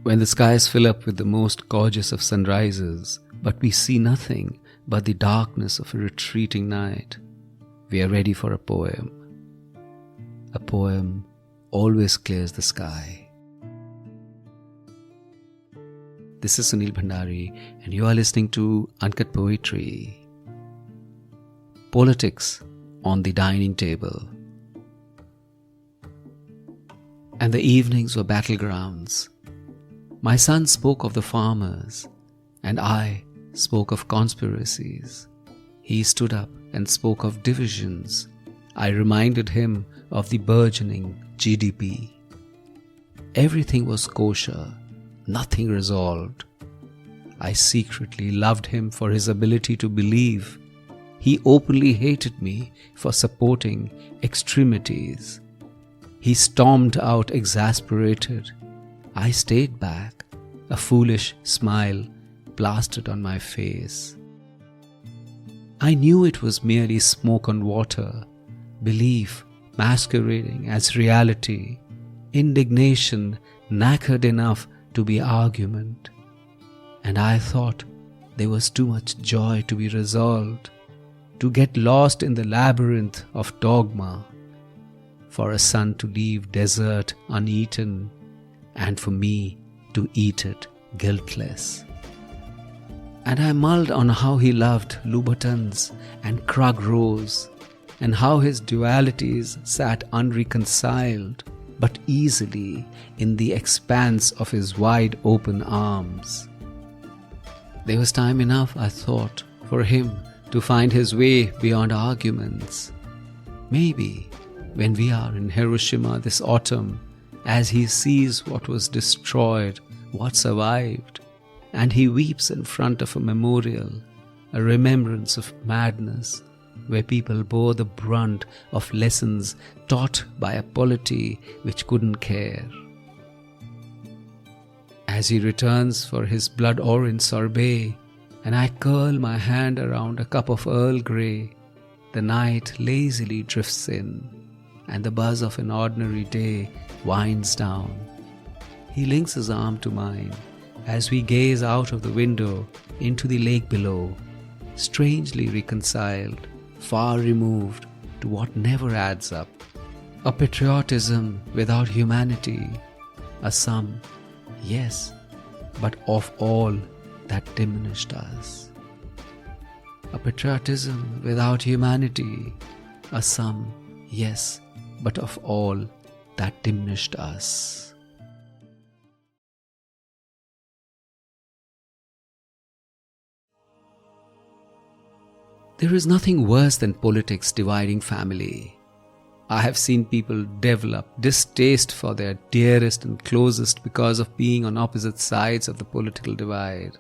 When the skies fill up with the most gorgeous of sunrises, but we see nothing but the darkness of a retreating night, we are ready for a poem. A poem always clears the sky. This is Sunil Bhandari, and you are listening to Uncut Poetry. Politics on the dining table. And the evenings were battlegrounds. My son spoke of the farmers, and I spoke of conspiracies. He stood up and spoke of divisions. I reminded him of the burgeoning GDP. Everything was kosher, nothing resolved. I secretly loved him for his ability to believe. He openly hated me for supporting extremities. He stormed out exasperated. I stayed back, a foolish smile plastered on my face. I knew it was merely smoke on water, belief masquerading as reality, indignation knackered enough to be argument. And I thought there was too much joy to be resolved, to get lost in the labyrinth of dogma, for a son to leave dessert uneaten, and for me to eat it guiltless. And I mulled on how he loved Louboutins and Krug Rose, and how his dualities sat unreconciled, but easily in the expanse of his wide open arms. There was time enough, I thought, for him to find his way beyond arguments. Maybe when we are in Hiroshima this autumn, as he sees what was destroyed, what survived, and he weeps in front of a memorial, a remembrance of madness, where people bore the brunt of lessons taught by a polity which couldn't care. As he returns for his blood orange sorbet, and I curl my hand around a cup of Earl Grey, the night lazily drifts in, and the buzz of an ordinary day winds down. He links his arm to mine as we gaze out of the window into the lake below, strangely reconciled, far removed to what never adds up. A patriotism without humanity, a sum, yes, but of all that diminished us. A patriotism without humanity, a sum, yes, but of all that diminished us. There is nothing worse than politics dividing family. I have seen people develop distaste for their dearest and closest because of being on opposite sides of the political divide.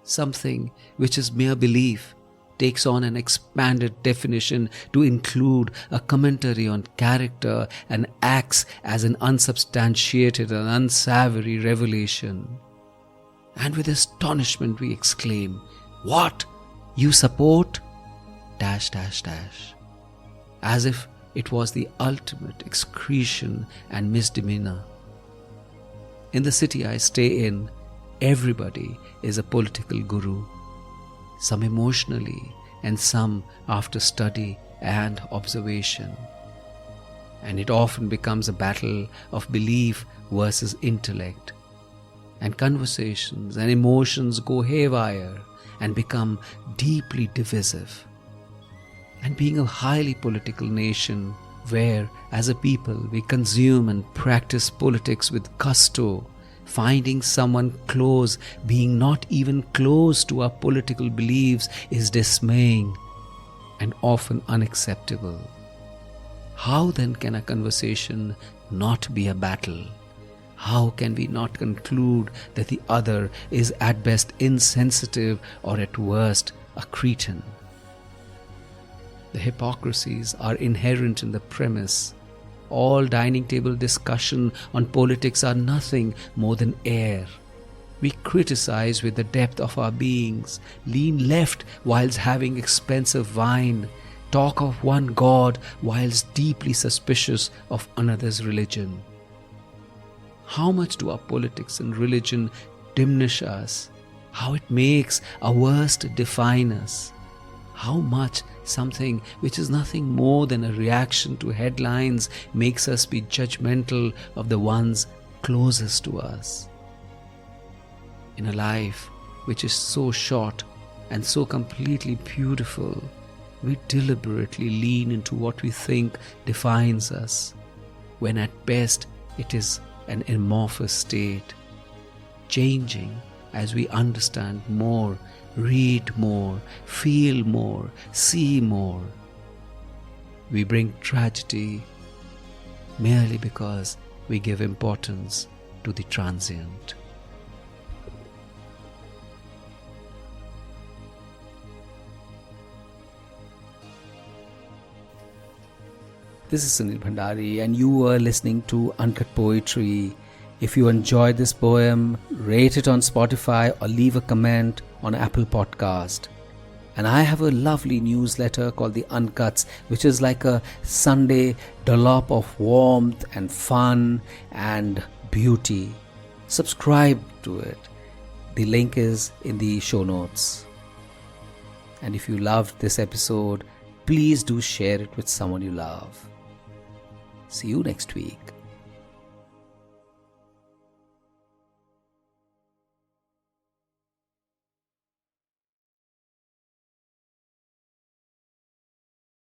Something which is mere belief takes on an expanded definition to include a commentary on character and acts as an unsubstantiated and unsavoury revelation. And with astonishment we exclaim, "What? You support?" ... as if it was the ultimate excretion and misdemeanour. In the city I stay in, everybody is a political guru, some emotionally and some after study and observation. And it often becomes a battle of belief versus intellect, and conversations and emotions go haywire and become deeply divisive. And being a highly political nation, where as a people we consume and practice politics with gusto, finding someone close being not even close to our political beliefs is dismaying and often unacceptable. How then can a conversation not be a battle? How can we not conclude that the other is at best insensitive or at worst a cretin? The hypocrisies are inherent in the premise. All dining table discussion on politics are nothing more than air. We criticize with the depth of our beings, lean left whilst having expensive wine, talk of one God whilst deeply suspicious of another's religion. How much do our politics and religion diminish us? How it makes our worst define us? How much something which is nothing more than a reaction to headlines makes us be judgmental of the ones closest to us? In a life which is so short and so completely beautiful, we deliberately lean into what we think defines us, when at best it is an amorphous state, changing as we understand more, read more, feel more, see more. We bring tragedy merely because we give importance to the transient. This is Sunil Bhandari and you are listening to Uncut Poetry. If you enjoyed this poem, rate it on Spotify or leave a comment on Apple Podcast. And I have a lovely newsletter called The Uncuts, which is like a Sunday dollop of warmth and fun and beauty. Subscribe to it. The link is in the show notes. And if you loved this episode, please do share it with someone you love. See you next week.